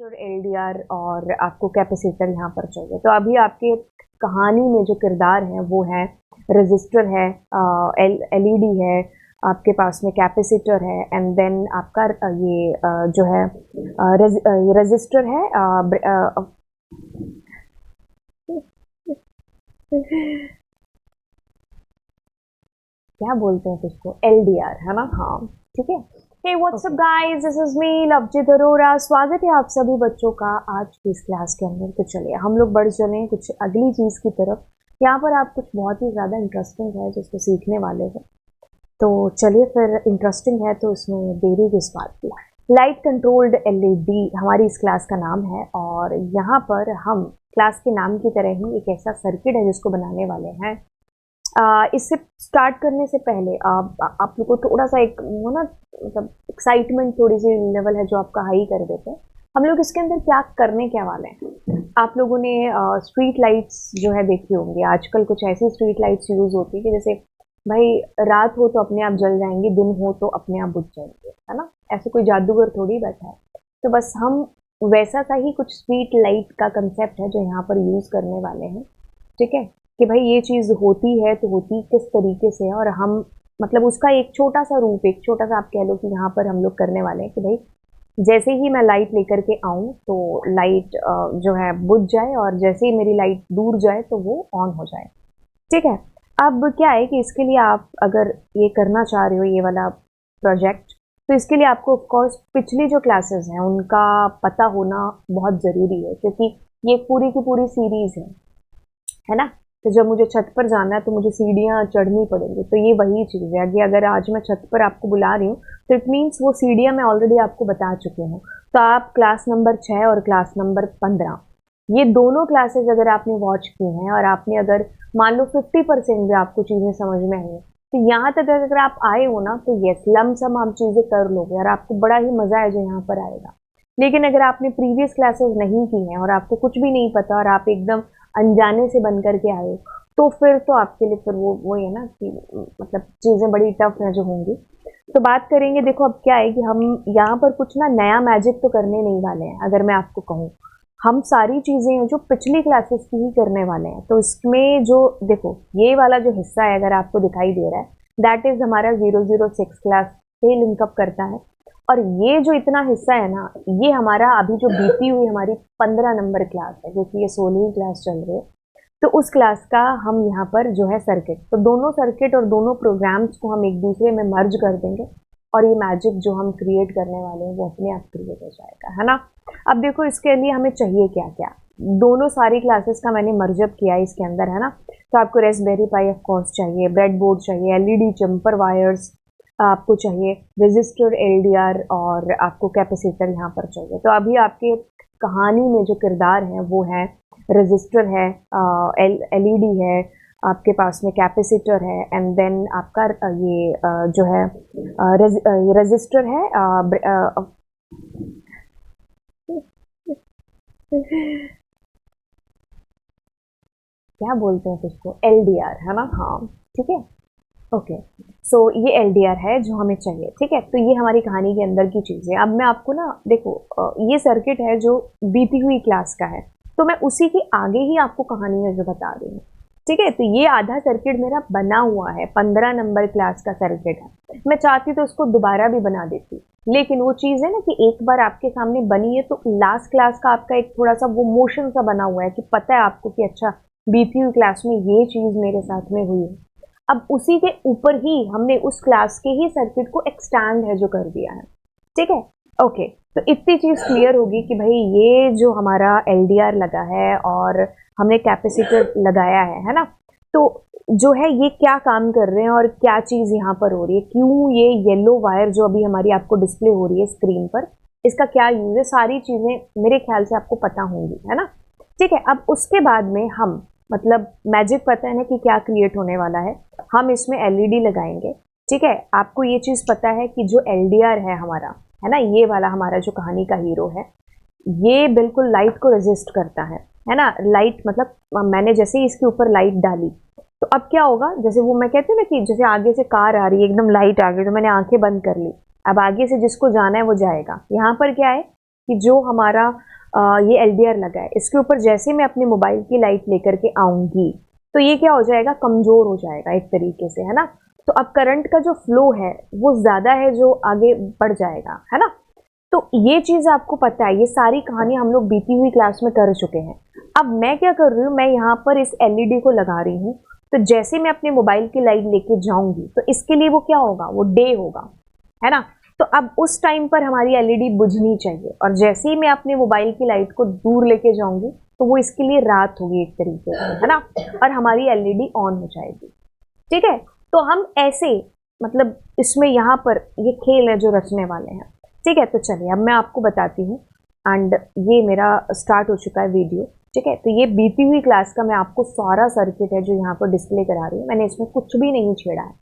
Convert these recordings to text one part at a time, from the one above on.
Register LDR और आपको capacitor यहाँ पर चाहिए। तो अभी आपके कहानी में जो किरदार हैं वो है रजिस्टर है, एलईडी है, आपके पास में कैपेसिटर है एंड देन आपका ये जो है रजिस्टर है, क्या बोलते हैं इसको, एलडीआर है ना। हाँ ठीक है। Hey what's up guys, this is me Lovejeet Arora. स्वागत है आप सभी बच्चों का आज की इस क्लास के अंदर। तो चलिए हम लोग बढ़ चले कुछ अगली चीज़ की तरफ। यहाँ पर आप कुछ बहुत ही ज़्यादा इंटरेस्टिंग है जिसको सीखने वाले हैं। तो चलिए फिर, इंटरेस्टिंग है तो इसमें देरी किस बात की। लाइट कंट्रोल्ड एलईडी हमारी इस क्लास का नाम है और यहाँ पर हम क्लास के नाम की तरह ही एक ऐसा सर्किट है जिसको बनाने वाले हैं। इससे स्टार्ट करने से पहले आप लोग को थोड़ा सा एक वो ना, मतलब एक्साइटमेंट थोड़ी सी लेवल है जो आपका हाई कर देते हैं। हम लोग इसके अंदर क्या करने क्या वाले हैं। आप लोगों ने स्ट्रीट लाइट्स जो है देखी होंगी। आजकल कुछ ऐसी स्ट्रीट लाइट्स यूज़ होती है कि जैसे भाई रात हो तो अपने आप जल जाएंगी, दिन हो तो अपने आप बुझ जाएंगे, है ना। ऐसे कोई जादूगर थोड़ी बैठा है। तो बस हम वैसा सा ही कुछ स्ट्रीट लाइट का कंसेप्ट है जो यहाँ पर यूज़ करने वाले हैं। ठीक है कि भाई ये चीज़ होती है तो होती किस तरीके से है, और हम मतलब उसका एक छोटा सा रूप, एक छोटा सा आप कह लो कि यहाँ पर हम लोग करने वाले हैं कि भाई जैसे ही मैं लाइट लेकर के आऊँ तो लाइट जो है बुझ जाए और जैसे ही मेरी लाइट दूर जाए तो वो ऑन हो जाए। ठीक है। अब क्या है कि इसके लिए आप अगर ये करना चाह रहे हो ये वाला प्रोजेक्ट, तो इसके लिए आपको ऑफकोर्स पिछली जो क्लासेस हैं उनका पता होना बहुत ज़रूरी है, क्योंकि ये पूरी की पूरी सीरीज़ है ना। तो जब मुझे छत पर जाना है तो मुझे सीढ़ियाँ चढ़नी पड़ेंगी। तो ये वही चीज़ है कि अगर आज मैं छत पर आपको बुला रही हूँ तो इट मीन्स वो सीढ़ियाँ मैं ऑलरेडी आपको बता चुकी हूँ। तो आप क्लास नंबर 6 और क्लास नंबर 15 ये दोनों क्लासेस अगर आपने वॉच की हैं और आपने अगर मान लो 50% भी आपको चीज़ें समझ में आई हैं, तो यहाँ तक अगर आप आए हो ना तो यस लमसम आप चीज़ें कर लोगे और आपको बड़ा ही मज़ा है जो यहाँ पर आएगा। लेकिन अगर आपने प्रीवियस क्लासेस नहीं की हैं और आपको कुछ भी नहीं पता और आप एकदम अनजाने से बन करके आए हो, तो फिर तो आपके लिए फिर वो है ना कि मतलब चीज़ें बड़ी टफ है जो होंगी। तो बात करेंगे, देखो अब क्या है कि हम यहाँ पर कुछ ना नया मैजिक तो करने नहीं वाले हैं। अगर मैं आपको कहूँ हम सारी चीज़ें हैं जो पिछली क्लासेस की ही करने वाले हैं। तो इसमें जो देखो ये वाला जो हिस्सा है अगर आपको दिखाई दे रहा है, दैट इज़ हमारा 006 क्लास से लिंकअप करता है। और ये जो इतना हिस्सा है ना, ये हमारा अभी जो बीती हुई हमारी 15 नंबर क्लास है, क्योंकि ये 16वीं क्लास चल रही है। तो उस क्लास का हम यहाँ पर जो है सर्किट, तो दोनों सर्किट और दोनों प्रोग्राम्स को हम एक दूसरे में मर्ज कर देंगे और ये मैजिक जो हम क्रिएट करने वाले हैं वो अपने आप क्रिएट हो जाएगा, है ना। अब देखो इसके लिए हमें चाहिए क्या क्या। दोनों सारी क्लासेस का मैंने मर्जअप किया है इसके अंदर, है ना। तो आपको रेस्पबेरी पाई ऑफ कोर्स चाहिए, ब्रेड बोर्ड चाहिए, एलईडी जम्पर वायर्स आपको चाहिए, रजिस्टर एलडीआर और आपको कैपेसिटर यहाँ पर चाहिए। तो अभी आपके कहानी में जो किरदार हैं वो है रजिस्टर है, एलईडी है, आपके पास में कैपेसिटर है एंड देन आपका ये जो है रजिस्टर है, क्या बोलते हैं इसको, एलडीआर है ना। हाँ ठीक है। ओके। सो ये एलडीआर है जो हमें चाहिए। ठीक है। तो ये हमारी कहानी के अंदर की चीज़ है। अब मैं आपको ना देखो ये सर्किट है जो बीती हुई क्लास का है, तो मैं उसी के आगे ही आपको कहानी में जो बता रही हूँ। ठीक है। तो ये आधा सर्किट मेरा बना हुआ है, 15 नंबर क्लास का सर्किट है। मैं चाहती तो उसको दोबारा भी बना देती, लेकिन वो चीज़ है ना कि एक बार आपके सामने बनी है तो लास्ट क्लास का आपका एक थोड़ा सा वो मोशन सा बना हुआ है कि पता है आपको कि अच्छा बीती हुई क्लास में ये चीज़ मेरे साथ में हुई है। अब उसी के ऊपर ही हमने उस क्लास के ही सर्किट को एक्सटैंड है जो कर दिया है। ठीक है। ओके। तो इतनी चीज़ क्लियर होगी कि भाई ये जो हमारा एलडीआर लगा है और हमने कैपेसिटर लगाया है ना। तो जो है ये क्या काम कर रहे हैं और क्या चीज़ यहाँ पर हो रही है, क्यों ये येलो वायर जो अभी हमारी आपको डिस्प्ले हो रही है स्क्रीन पर, इसका क्या यूज़ है, सारी चीज़ें मेरे ख्याल से आपको पता होंगी, है ना। ठीक है। अब उसके बाद में हम मतलब मैजिक पता है ना कि क्या क्रिएट होने वाला है। हम इसमें एलईडी लगाएंगे। ठीक है। आपको ये चीज़ पता है कि जो एलडीआर है हमारा, है ना, ये वाला हमारा जो कहानी का हीरो है, ये बिल्कुल लाइट को रेजिस्ट करता है ना। लाइट मतलब मैंने जैसे ही इसके ऊपर लाइट डाली तो अब क्या होगा, जैसे वो मैं कहती हूँ ना कि जैसे आगे से कार आ रही है, एकदम लाइट आ गई तो मैंने आंखें बंद कर ली, अब आगे से जिसको जाना है वो जाएगा। यहाँ पर क्या है कि जो हमारा ये LDR लगा है इसके ऊपर जैसे मैं अपने मोबाइल की लाइट लेकर के आऊंगी तो ये क्या हो जाएगा, कमजोर हो जाएगा एक तरीके से, है ना। तो अब करंट का जो फ्लो है वो ज्यादा है जो आगे बढ़ जाएगा, है ना। तो ये चीज आपको पता है, ये सारी कहानी हम लोग बीती हुई क्लास में कर चुके हैं। अब मैं क्या कर रही हूँ, मैं यहाँ पर इस LED को लगा रही हूँ। तो जैसे मैं अपने मोबाइल की लाइट लेके जाऊंगी तो इसके लिए वो क्या होगा, वो डे होगा, है ना। तो अब उस टाइम पर हमारी LED बुझनी चाहिए, और जैसे ही मैं अपने मोबाइल की लाइट को दूर लेके जाऊंगी तो वो इसके लिए रात होगी एक तरीके से, है ना, और हमारी LED ऑन हो जाएगी। ठीक है, तो हम ऐसे मतलब इसमें यहाँ पर ये खेल है जो रचने वाले हैं। ठीक है, तो चलिए अब मैं आपको बताती हूँ। एंड ये मेरा स्टार्ट हो चुका है वीडियो। ठीक है, तो ये बीती हुई क्लास का मैं आपको सारा सर्किट है जो यहाँ पर डिस्प्ले करा रही हूँ, मैंने इसमें कुछ भी नहीं छेड़ा है।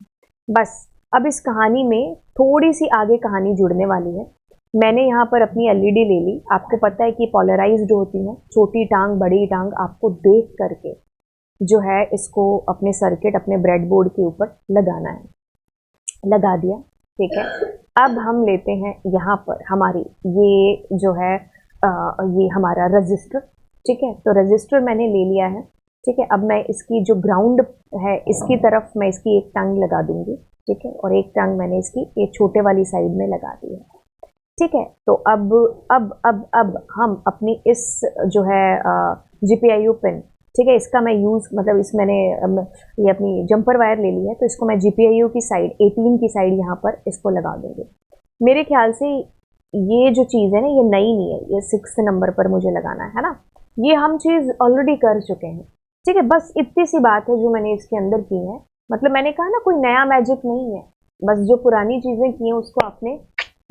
बस अब इस कहानी में थोड़ी सी आगे कहानी जुड़ने वाली है। मैंने यहाँ पर अपनी LED ले ली। आपको पता है कि पोलराइज्ड होती है, छोटी टांग बड़ी टांग आपको देख करके जो है इसको अपने सर्किट अपने ब्रेडबोर्ड के ऊपर लगाना है। लगा दिया, ठीक है। अब हम लेते हैं यहाँ पर हमारी ये जो है ये हमारा रजिस्टर। ठीक है, तो रजिस्टर मैंने ले लिया है। ठीक है, अब मैं इसकी जो ग्राउंड है इसकी तरफ मैं इसकी एक टंग लगा दूंगी। ठीक है, और एक टंग मैंने इसकी एक छोटे वाली साइड में लगा दी है। ठीक है, तो अब हम अपनी इस जो है GPIO पिन, ठीक है, इसका मैं यूज़ मतलब इस मैंने ये अपनी जंपर वायर ले ली है, तो इसको मैं GPIO की साइड 18 की साइड यहाँ पर इसको लगा दूंगी। मेरे ख्याल से ये जो चीज़ है ना ये नई नहीं है, ये 6 नंबर पर मुझे लगाना है ना। ये हम चीज़ ऑलरेडी कर चुके हैं। ठीक है, बस इतनी सी बात है जो मैंने इसके अंदर की है। मतलब मैंने कहा ना कोई नया मैजिक नहीं है, बस जो पुरानी चीज़ें की हैं उसको आपने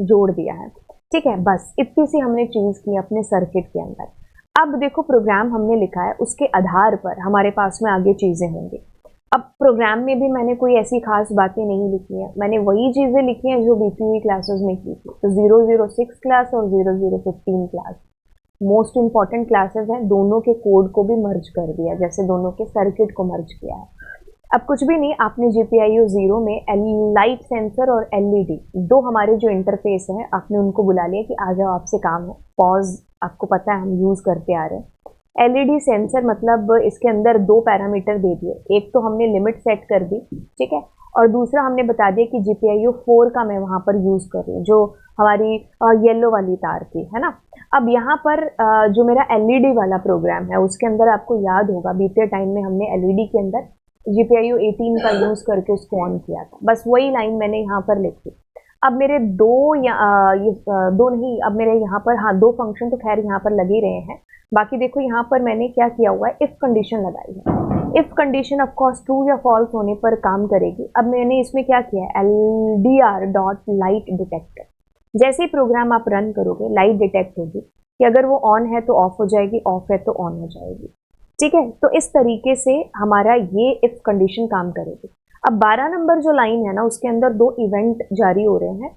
जोड़ दिया है। ठीक है, बस इतनी सी हमने चीज़ की अपने सर्किट के अंदर। अब देखो प्रोग्राम हमने लिखा है, उसके आधार पर हमारे पास में आगे चीज़ें होंगी। अब प्रोग्राम में भी मैंने कोई ऐसी खास बातें नहीं लिखी हैं, मैंने वही चीज़ें लिखी हैं जो बीती हुई क्लासेस में की थी। तो 006 क्लास और 0015 क्लास मोस्ट इंपॉर्टेंट क्लासेस हैं, दोनों के कोड को भी मर्ज कर दिया, जैसे दोनों के सर्किट को मर्ज किया है। अब कुछ भी नहीं, आपने GPIO 0 में लाइट सेंसर और LED दो हमारे जो इंटरफेस हैं आपने उनको बुला लिया कि आ जाओ आपसे काम है। पॉज आपको पता है हम यूज करते आ रहे हैं। LED सेंसर मतलब इसके अंदर दो पैरामीटर दे दिए, एक तो हमने लिमिट सेट कर दी, ठीक है, और दूसरा हमने बता दिया कि GPIO 4 का मैं वहां पर यूज कर रही हूँ, जो हमारी येलो वाली तार की है ना। अब यहाँ पर जो मेरा LED वाला प्रोग्राम है उसके अंदर आपको याद होगा बीते टाइम में हमने LED के अंदर GPIO 18 का यूज करके उसको ऑन किया था, बस वही लाइन मैंने यहाँ पर लिखी। अब मेरे दो दो नहीं, अब मेरे यहाँ पर हाँ दो फंक्शन तो खैर यहाँ पर लग ही रहे हैं। बाकी देखो यहाँ पर मैंने क्या किया हुआ है, इफ कंडीशन लगाई है। If condition of course true या फॉल्स होने पर काम करेगी। अब मैंने इसमें क्या किया है, LDR डॉट लाइट डिटेक्टर। जैसे ही प्रोग्राम आप रन करोगे लाइट डिटेक्ट होगी कि अगर वो ऑन है तो ऑफ हो जाएगी, ऑफ है तो ऑन हो जाएगी। ठीक है, तो इस तरीके से हमारा ये इफ कंडीशन काम करेगी। अब 12 नंबर जो लाइन है ना उसके अंदर दो इवेंट जारी हो रहे हैं,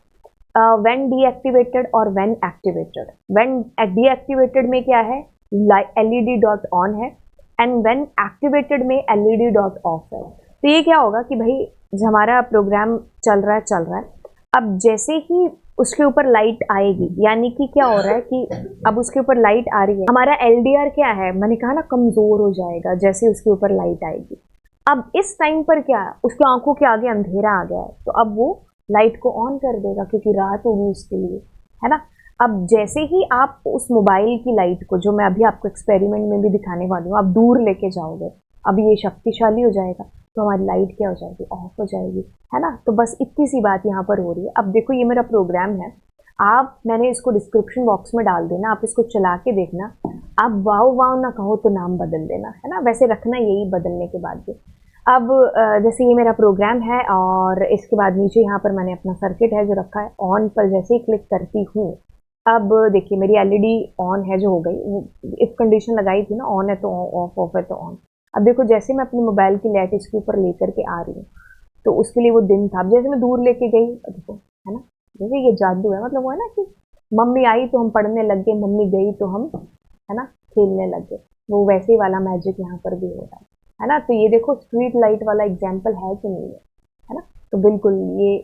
व्हेन डीएक्टिवेटेड और व्हेन एक्टिवेटेड। व्हेन डीएक्टिवेटेड में क्या है, LED डॉट ऑन है, एंड व्हेन एक्टिवेटेड में LED डॉट ऑफ है। तो ये क्या होगा कि भाई हमारा प्रोग्राम चल रहा है, अब जैसे ही उसके ऊपर लाइट आएगी, यानी कि क्या हो रहा है कि अब उसके ऊपर लाइट आ रही है, हमारा LDR क्या है, मैंने कहा ना कमजोर हो जाएगा जैसे उसके ऊपर लाइट आएगी। अब इस टाइम पर क्या है, उसकी आंखों के आगे अंधेरा आ गया है, तो अब वो लाइट को ऑन कर देगा क्योंकि रात होगी उसके लिए, है ना। अब जैसे ही आप उस मोबाइल की लाइट को, जो मैं अभी आपको एक्सपेरिमेंट में भी दिखाने वाली हूँ, आप दूर लेके जाओगे, अब ये शक्तिशाली हो जाएगा, तो हमारी लाइट क्या हो जाएगी, ऑफ हो जाएगी, है ना। तो बस इतनी सी बात यहाँ पर हो रही है। अब देखो ये मेरा प्रोग्राम है, आप मैंने इसको डिस्क्रिप्शन बॉक्स में डाल देना, आप इसको चला के देखना। आप वाव वाव ना कहो तो नाम बदल देना, है ना, वैसे रखना यही बदलने के बाद भी। अब जैसे ये मेरा प्रोग्राम है और इसके बाद नीचे यहाँ पर मैंने अपना सर्किट है जो रखा है, ऑन पर जैसे ही क्लिक करती हूँ, अब देखिए मेरी LED ऑन है जो हो गई, इफ कंडीशन लगाई थी ना, ऑन है तो ऑफ, ऑफ है तो ऑन। अब देखो जैसे मैं अपने मोबाइल की लाइट इसके ऊपर लेकर के आ रही हूँ, तो उसके लिए वो दिन था। अब जैसे मैं दूर लेके गई, देखो है ना, जैसे ये जादू है, मतलब वो है ना कि मम्मी आई तो हम पढ़ने लग गए, मम्मी गई तो हम है ना खेलने लग गए, वो वैसे ही वाला मैजिक यहाँ पर भी हो रहा है ना। तो ये देखो स्ट्रीट लाइट वाला एग्जाम्पल है कि नहीं है ना। तो बिल्कुल ये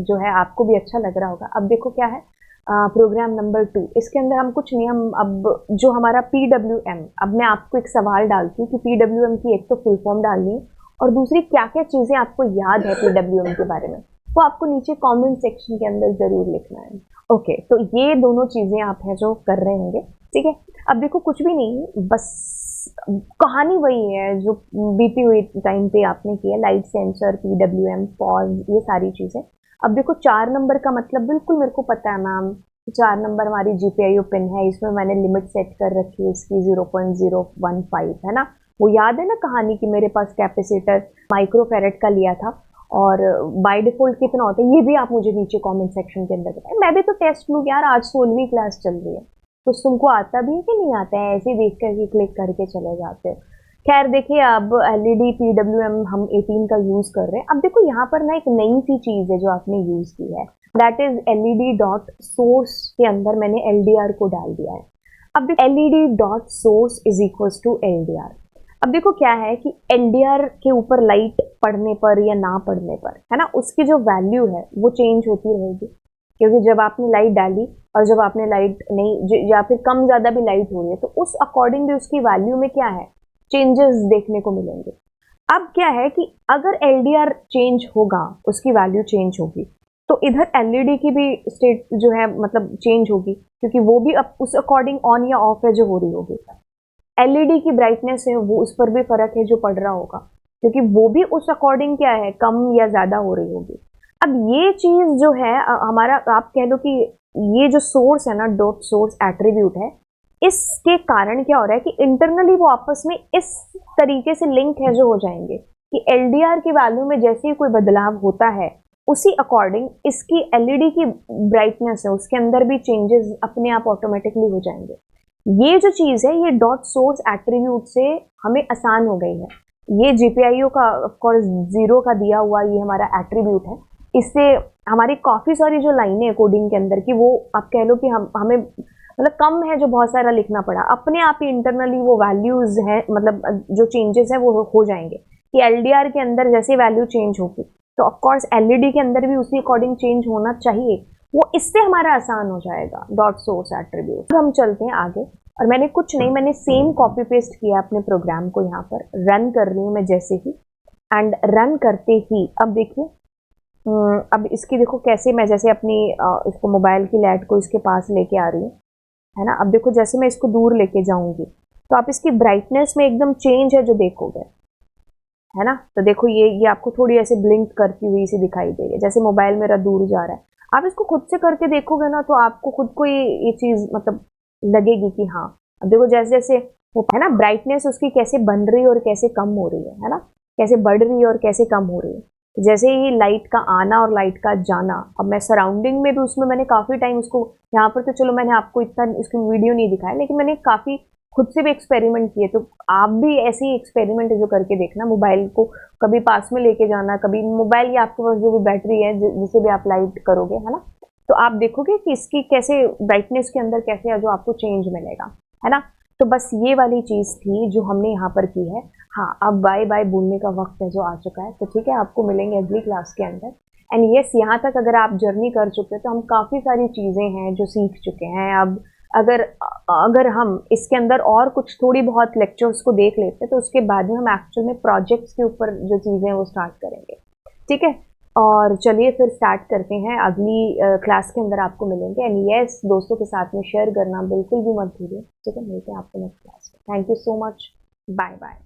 जो है आपको भी अच्छा लग रहा होगा। अब देखो क्या है, प्रोग्राम नंबर 2, इसके अंदर हम कुछ नहीं, हम अब जो हमारा PWM, अब मैं आपको एक सवाल डालती हूँ कि PWM की एक तो फुल फॉर्म डालनी है और दूसरी क्या क्या चीज़ें आपको याद है PWM के बारे में, वो आपको नीचे कमेंट सेक्शन के अंदर ज़रूर लिखना है। ओके, तो ये दोनों चीज़ें आप हैं जो कर रहे होंगे, ठीक है। अब देखो कुछ भी नहीं, बस कहानी वही है जो बीती हुई टाइम पे आपने किया, लाइट सेंसर, PWM, पॉज, ये सारी चीज़ें। अब देखो 4 नंबर का मतलब बिल्कुल मेरे को पता है मैम, 4 नंबर हमारी GPIO पिन है, इसमें मैंने लिमिट सेट कर रखी है इसकी 0.015, है ना। वो याद है ना कहानी की, मेरे पास कैपेसिटर माइक्रोफेरेड का लिया था और बाय डिफॉल्ट कितना होता है, ये भी आप मुझे नीचे कमेंट सेक्शन के अंदर बताएं। मैं भी तो टेस्ट लूँ यार, आज 16वीं क्लास चल रही है, कुछ तुमको आता भी है कि नहीं आता है, ऐसे ही देख करके क्लिक करके चले जाते हो। खैर देखिए, अब LED PWM हम 18 का यूज कर रहे हैं। अब देखो यहाँ पर ना एक नई सी चीज है जो आपने यूज की है, that is LED dot source के अंदर मैंने LDR को डाल दिया है। अब LED dot source is equal to LDR। अब देखो क्या है कि LDR के ऊपर लाइट पड़ने पर या ना पड़ने पर, है ना, उसकी जो वैल्यू है वो चेंज होती रहेगी, क्योंकि जब आपने लाइट डाली और जब आपने लाइट नहीं या फिर कम ज्यादा भी लाइट हो रही है तो उस अकॉर्डिंग भी उसकी वैल्यू में क्या है, चेंजेस देखने को मिलेंगे। अब क्या है कि अगर LDR चेंज होगा, उसकी वैल्यू चेंज होगी, तो इधर LED की भी स्टेट जो है मतलब चेंज होगी, क्योंकि वो भी अब उस अकॉर्डिंग ऑन या ऑफ है जो हो रही होगी। LED की ब्राइटनेस है वो, उस पर भी फर्क है जो पड़ रहा होगा, क्योंकि वो भी उस अकॉर्डिंग क्या है, कम या ज्यादा हो रही होगी। अब ये चीज जो है हमारा, आप कह लो कि ये जो सोर्स है ना, डॉट सोर्स एट्रीब्यूट है, इसके कारण क्या हो रहा है कि इंटरनली वो आपस में इस तरीके से लिंक है जो हो जाएंगे कि LDR की वैल्यू में जैसे ही कोई बदलाव होता है उसी अकॉर्डिंग इसकी LED की ब्राइटनेस है उसके अंदर भी चेंजेस अपने आप ऑटोमेटिकली हो जाएंगे। ये जो चीज है ये डॉट सोर्स एट्रीब्यूट से हमें आसान हो गई है। ये GPIO का ऑफकोर्स 0 का दिया हुआ ये हमारा एट्रीब्यूट है, इससे हमारी काफी सारी जो लाइनें हैं कोडिंग के अंदर की, वो आप कह लो कि हमें मतलब कम है जो बहुत सारा लिखना पड़ा, अपने आप ही इंटरनली वो वैल्यूज हैं, मतलब जो चेंजेस है वो हो जाएंगे कि LDR के अंदर जैसे वैल्यू चेंज होगी तो ऑफकोर्स LED के अंदर भी उसी अकॉर्डिंग चेंज होना चाहिए, वो इससे हमारा आसान हो जाएगा डॉट सोर्स एट्रीब्यूट। हम चलते हैं आगे, और मैंने कुछ नहीं, मैंने सेम कॉपी पेस्ट किया अपने प्रोग्राम को, यहाँ पर रन कर रही हूँ मैं जैसे ही, एंड रन करते ही अब देखिए, अब इसकी देखो कैसे मैं जैसे अपनी इसको मोबाइल की लाइट को इसके पास लेके आ रही हूँ, है ना। अब देखो जैसे मैं इसको दूर लेके जाऊंगी तो आप इसकी ब्राइटनेस में एकदम चेंज है जो देखोगे, है ना। तो देखो ये आपको थोड़ी ऐसे ब्लिंक करती हुई सी दिखाई दे रही है, जैसे मोबाइल मेरा दूर जा रहा है। आप इसको खुद से करके देखोगे ना तो आपको खुद को ये चीज मतलब लगेगी कि हाँ। अब देखो जैसे जैसे वो है ना, ब्राइटनेस उसकी कैसे बन रही है और कैसे कम हो रही है ना, कैसे बढ़ रही है और कैसे कम हो रही है। जैसे ही लाइट का आना और लाइट का जाना, अब मैं सराउंडिंग में भी उसमें मैंने काफी टाइम उसको, यहाँ पर तो चलो मैंने आपको इतना उसकी वीडियो नहीं दिखाया, लेकिन मैंने काफी खुद से भी एक्सपेरिमेंट किए, तो आप भी ऐसे ही एक्सपेरिमेंट जो करके देखना, मोबाइल को कभी पास में लेके जाना, कभी मोबाइल या आपके पास जो भी बैटरी है जिसे भी आप लाइट करोगे, है ना, तो आप देखोगे कि इसकी कैसे ब्राइटनेस के अंदर कैसे है जो आपको चेंज मिलेगा, है ना। तो बस ये वाली चीज थी जो हमने यहाँ पर की है। हाँ, अब बाय बाय बोलने का वक्त है जो आ चुका है, तो ठीक है, आपको मिलेंगे अगली क्लास के अंदर। एंड यस, यहाँ तक अगर आप जर्नी कर चुके हैं तो हम काफ़ी सारी चीज़ें हैं जो सीख चुके हैं। अब अगर अगर हम इसके अंदर और कुछ थोड़ी बहुत लेक्चर्स को देख लेते हैं तो उसके बाद में हम एक्चुअल में प्रोजेक्ट्स के ऊपर जो चीज़ें हैं वो स्टार्ट करेंगे, ठीक है। और चलिए फिर स्टार्ट करते हैं, अगली क्लास के अंदर आपको मिलेंगे। एंड यस, दोस्तों के साथ में शेयर करना बिल्कुल भी मत भूलिए, ठीक है। मिलते हैं आपको नेक्स्ट क्लास में। Thank you so much, bye bye.